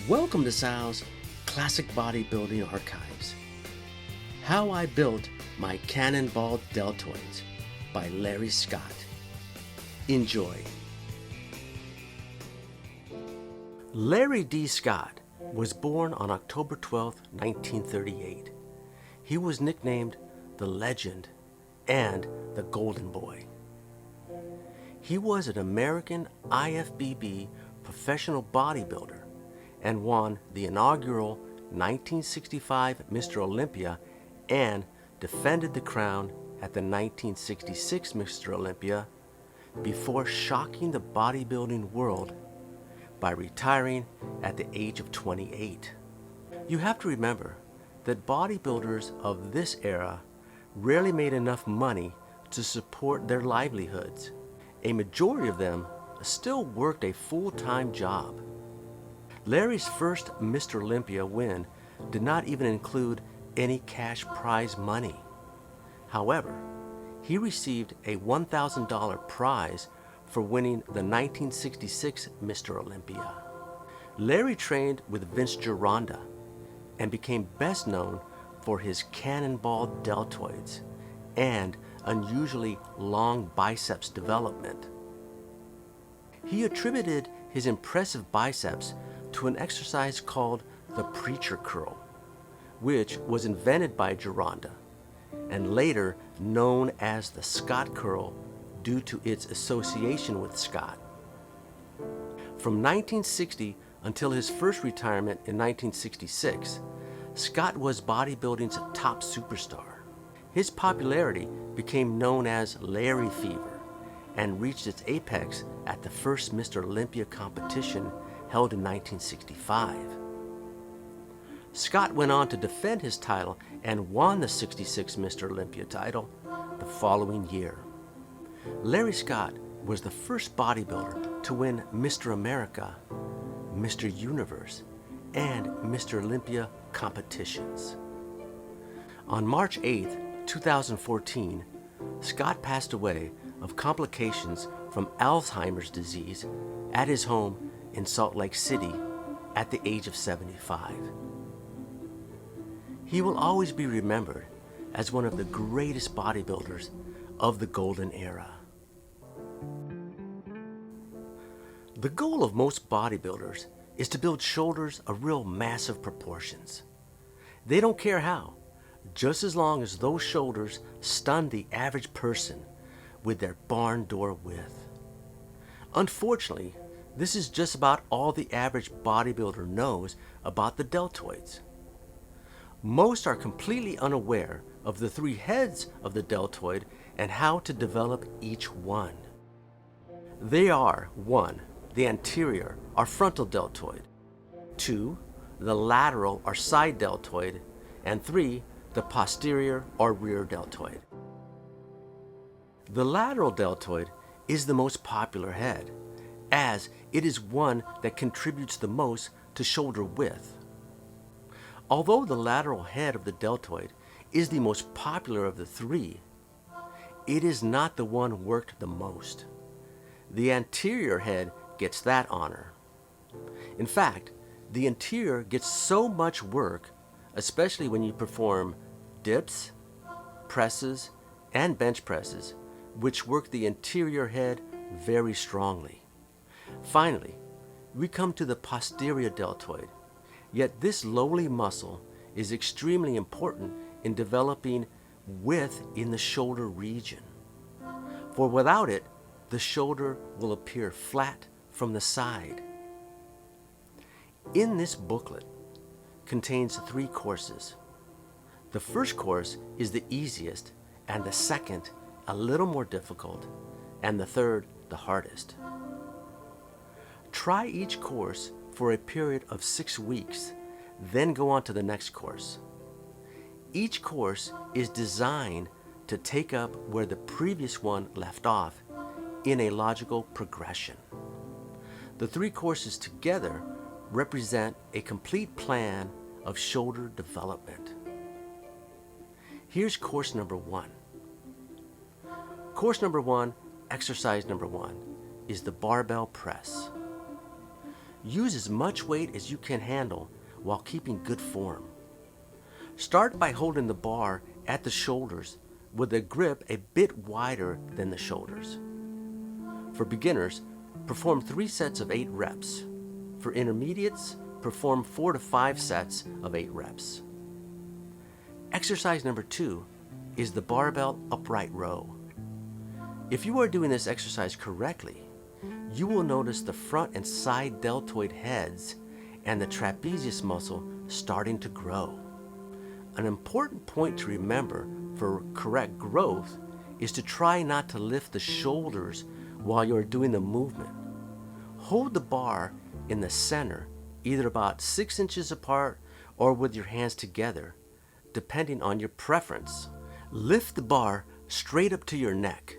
Welcome to Sal's Classic Bodybuilding Archives. How I Built My Canon Ball Deltoids by Larry Scott. Enjoy. Larry D. Scott was born on October 12, 1938. He was nicknamed the Legend and the Golden Boy. He was an American IFBB professional bodybuilder and won the inaugural 1965 Mr. Olympia and defended the crown at the 1966 Mr. Olympia before shocking the bodybuilding world by retiring at the age of 28. You have to remember that bodybuilders of this era rarely made enough money to support their livelihoods. A majority of them still worked a full-time job. Larry's first Mr. Olympia win did not even include any cash prize money. However, he received a $1,000 prize for winning the 1966 Mr. Olympia. Larry trained with Vince Gironda and became best known for his Canon Ball deltoids and unusually long biceps development. He attributed his impressive biceps to an exercise called the preacher curl, which was invented by Gironda and later known as the Scott curl due to its association with Scott. From 1960 until his first retirement in 1966, Scott was bodybuilding's top superstar. His popularity became known as Larry Fever and reached its apex at the first Mr. Olympia competition held in 1965. Scott went on to defend his title and won the 66 Mr. Olympia title the following year. Larry Scott was the first bodybuilder to win Mr. America, Mr. Universe, and Mr. Olympia competitions. On March 8, 2014, Scott passed away of complications from Alzheimer's disease at his home in Salt Lake City at the age of 75. He will always be remembered as one of the greatest bodybuilders of the golden era. The goal of most bodybuilders is to build shoulders of real massive proportions. They don't care how, just as long as those shoulders stun the average person with their barn door width. Unfortunately, this is just about all the average bodybuilder knows about the deltoids. Most are completely unaware of the three heads of the deltoid and how to develop each one. They are 1. The anterior or frontal deltoid, 2. The lateral or side deltoid, and 3. The posterior or rear deltoid. The lateral deltoid is the most popular head, as it is one that contributes the most to shoulder width. Although the lateral head of the deltoid is the most popular of the three, it is not the one worked the most. The anterior head gets that honor. In fact, the anterior gets so much work, especially when you perform dips, presses, and bench presses, which work the anterior head very strongly. Finally, we come to the posterior deltoid, yet this lowly muscle is extremely important in developing width in the shoulder region. For without it, the shoulder will appear flat from the side. In this booklet contains 3 courses. The first course is the easiest, and the second a little more difficult, and the third the hardest. Try each course for a period of 6 weeks, then go on to the next course. Each course is designed to take up where the previous one left off in a logical progression. The 3 courses together represent a complete plan of shoulder development. Here's course number 1. Course number 1, exercise number 1, is the barbell press. Use as much weight as you can handle while keeping good form. Start by holding the bar at the shoulders with a grip a bit wider than the shoulders. For beginners, perform 3 sets of 8 reps. For intermediates, perform 4 to 5 sets of 8 reps. Exercise number 2 is the barbell upright row. If you are doing this exercise correctly, you will notice the front and side deltoid heads and the trapezius muscle starting to grow. An important point to remember for correct growth is to try not to lift the shoulders while you are doing the movement. Hold the bar in the center, either about 6 inches apart or with your hands together, depending on your preference. Lift the bar straight up to your neck.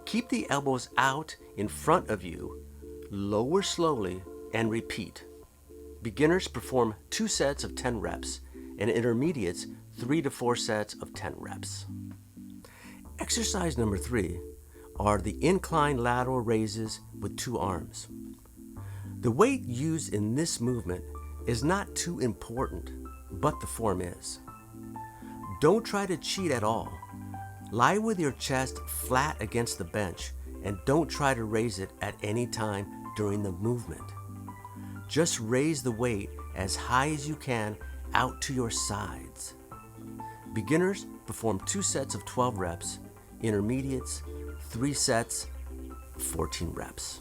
Keep the elbows out in front of you, lower slowly, and repeat. Beginners perform 2 sets of 10 reps, and intermediates 3 to 4 sets of 10 reps. Exercise number 3 are the incline lateral raises with 2 arms. The weight used in this movement is not too important, but the form is. Don't try to cheat at all. Lie with your chest flat against the bench and don't try to raise it at any time during the movement. Just raise the weight as high as you can out to your sides. Beginners perform 2 sets of 12 reps, intermediates 3 sets, 14 reps.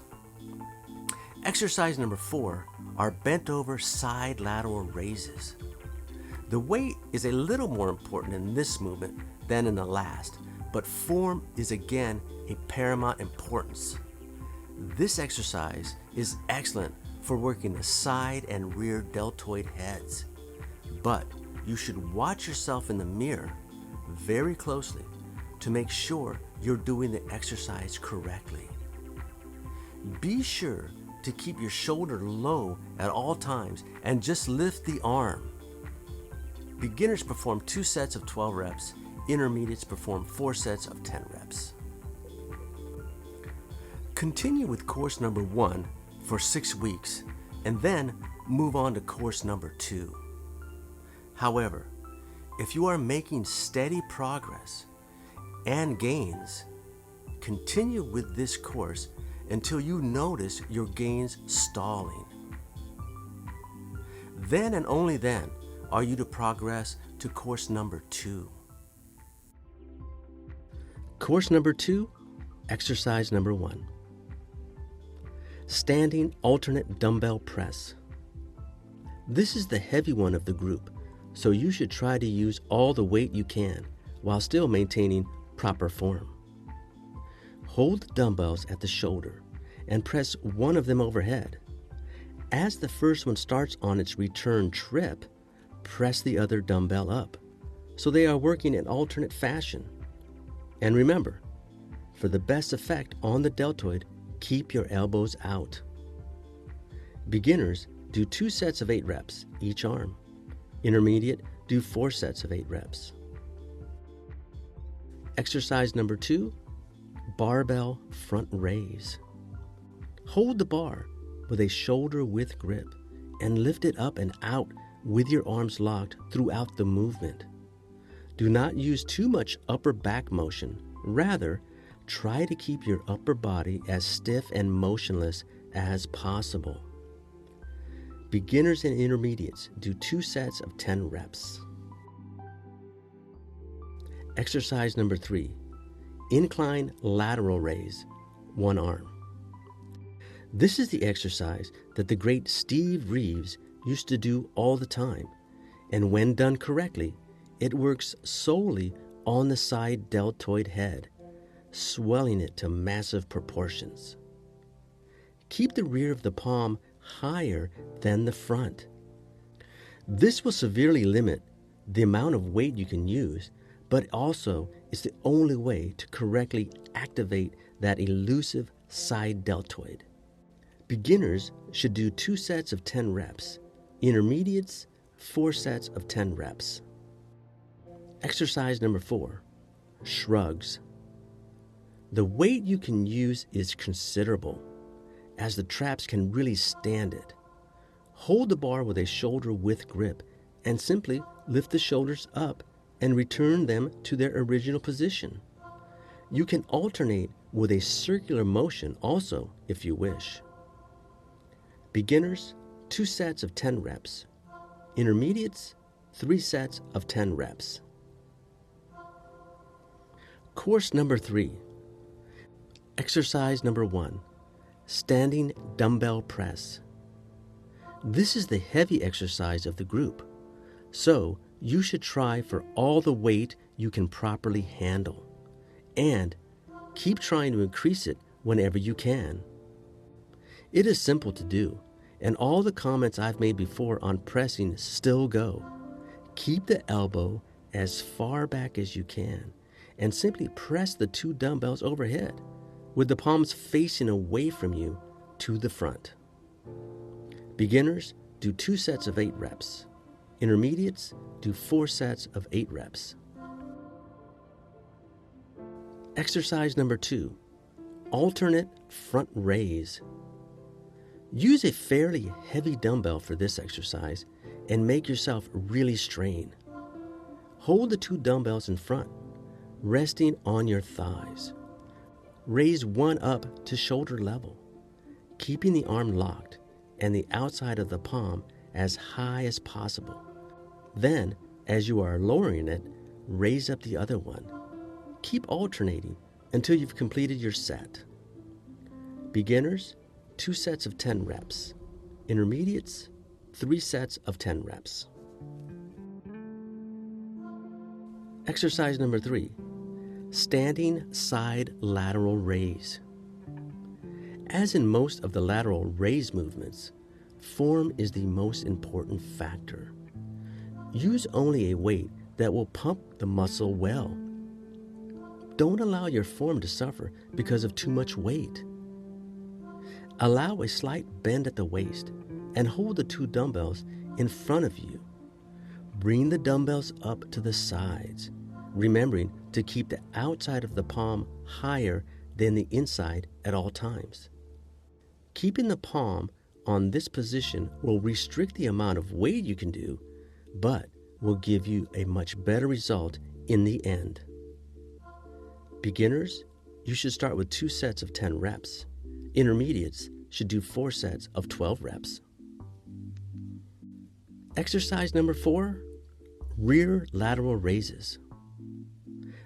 Exercise number 4 are bent over side lateral raises. The weight is a little more important in this movement than in the last, but form is again a paramount importance. This exercise is excellent for working the side and rear deltoid heads, but you should watch yourself in the mirror very closely to make sure you're doing the exercise correctly. Be sure to keep your shoulder low at all times and just lift the arm. Beginners perform 2 sets of 12 reps, intermediates perform 4 sets of 10 reps. Continue with course number 1 for 6 weeks and then move on to course number 2. However, if you are making steady progress and gains, continue with this course until you notice your gains stalling. Then and only then are you to progress to course number 2. Course number 2, exercise number 1. Standing alternate dumbbell press. This is the heavy one of the group, so you should try to use all the weight you can while still maintaining proper form. Hold the dumbbells at the shoulder and press one of them overhead. As the first one starts on its return trip, press the other dumbbell up, so they are working in alternate fashion. And remember, for the best effect on the deltoid, keep your elbows out. Beginners do 2 sets of 8 reps each arm. Intermediate, do 4 sets of 8 reps. Exercise number 2, barbell front raise. Hold the bar with a shoulder width grip and lift it up and out with your arms locked throughout the movement. Do not use too much upper back motion. Rather, try to keep your upper body as stiff and motionless as possible. Beginners and intermediates do 2 sets of 10 reps. Exercise number 3, incline lateral raise, 1 arm. This is the exercise that the great Steve Reeves used to do all the time, and when done correctly, it works solely on the side deltoid head, swelling it to massive proportions. Keep the rear of the palm higher than the front. This will severely limit the amount of weight you can use, but also is the only way to correctly activate that elusive side deltoid. Beginners should do 2 sets of 10 reps, intermediates 4 sets of 10 reps. Exercise number 4, shrugs. The weight you can use is considerable, as the traps can really stand it. Hold the bar with a shoulder width grip and simply lift the shoulders up and return them to their original position. You can alternate with a circular motion also if you wish. Beginners, 2 sets of 10 reps. Intermediates, 3 sets of 10 reps. Course number 3. Exercise number 1, standing dumbbell press. This is the heavy exercise of the group, so you should try for all the weight you can properly handle, and keep trying to increase it whenever you can. It is simple to do, and all the comments I've made before on pressing still go. Keep the elbow as far back as you can, and simply press the 2 dumbbells overhead, with the palms facing away from you to the front. Beginners, do 2 sets of 8 reps. Intermediates, do 4 sets of 8 reps. Exercise number 2, alternate front raise. Use a fairly heavy dumbbell for this exercise and make yourself really strain. Hold the 2 dumbbells in front, resting on your thighs. Raise one up to shoulder level, keeping the arm locked and the outside of the palm as high as possible. Then, as you are lowering it, raise up the other one. Keep alternating until you've completed your set. Beginners, 2 sets of 10 reps. Intermediates, 3 sets of 10 reps. Exercise number 3, standing side lateral raise. As in most of the lateral raise movements, form is the most important factor. Use only a weight that will pump the muscle well. Don't allow your form to suffer because of too much weight. Allow a slight bend at the waist and hold the 2 dumbbells in front of you. Bring the dumbbells up to the sides, remembering to keep the outside of the palm higher than the inside at all times. Keeping the palm on this position will restrict the amount of weight you can do, but will give you a much better result in the end. Beginners, you should start with 2 sets of 10 reps. Intermediates should do 4 sets of 12 reps. Exercise number 4, rear lateral raises.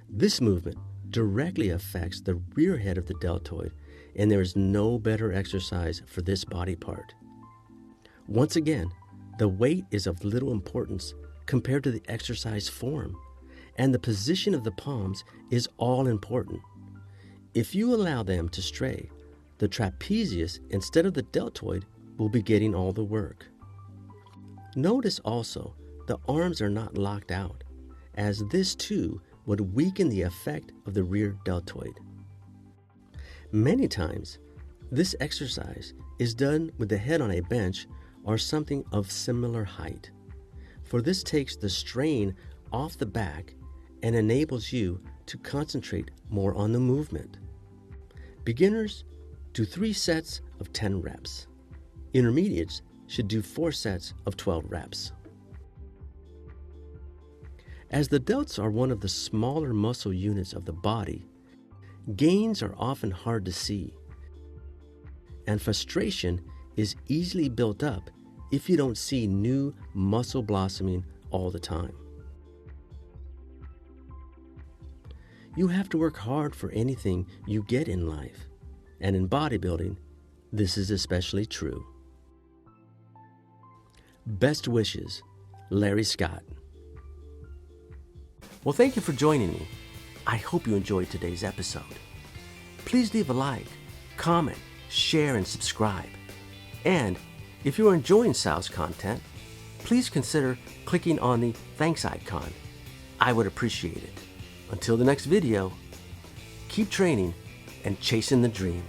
This movement directly affects the rear head of the deltoid, and there is no better exercise for this body part. Once again, the weight is of little importance compared to the exercise form, and the position of the palms is all important. If you allow them to stray, the trapezius instead of the deltoid will be getting all the work. Notice also the arms are not locked out, as this too would weaken the effect of the rear deltoid. Many times, this exercise is done with the head on a bench or something of similar height, for this takes the strain off the back and enables you to concentrate more on the movement. Beginners, do 3 sets of 10 reps. Intermediates should do 4 sets of 12 reps. As the delts are one of the smaller muscle units of the body, gains are often hard to see, and frustration is easily built up if you don't see new muscle blossoming all the time. You have to work hard for anything you get in life, and in bodybuilding, this is especially true. Best wishes, Larry Scott. Well, thank you for joining me. I hope you enjoyed today's episode. Please leave a like, comment, share, and subscribe. And if you are enjoying Sal's content, please consider clicking on the thanks icon. I would appreciate it. Until the next video, keep training and chasing the dream.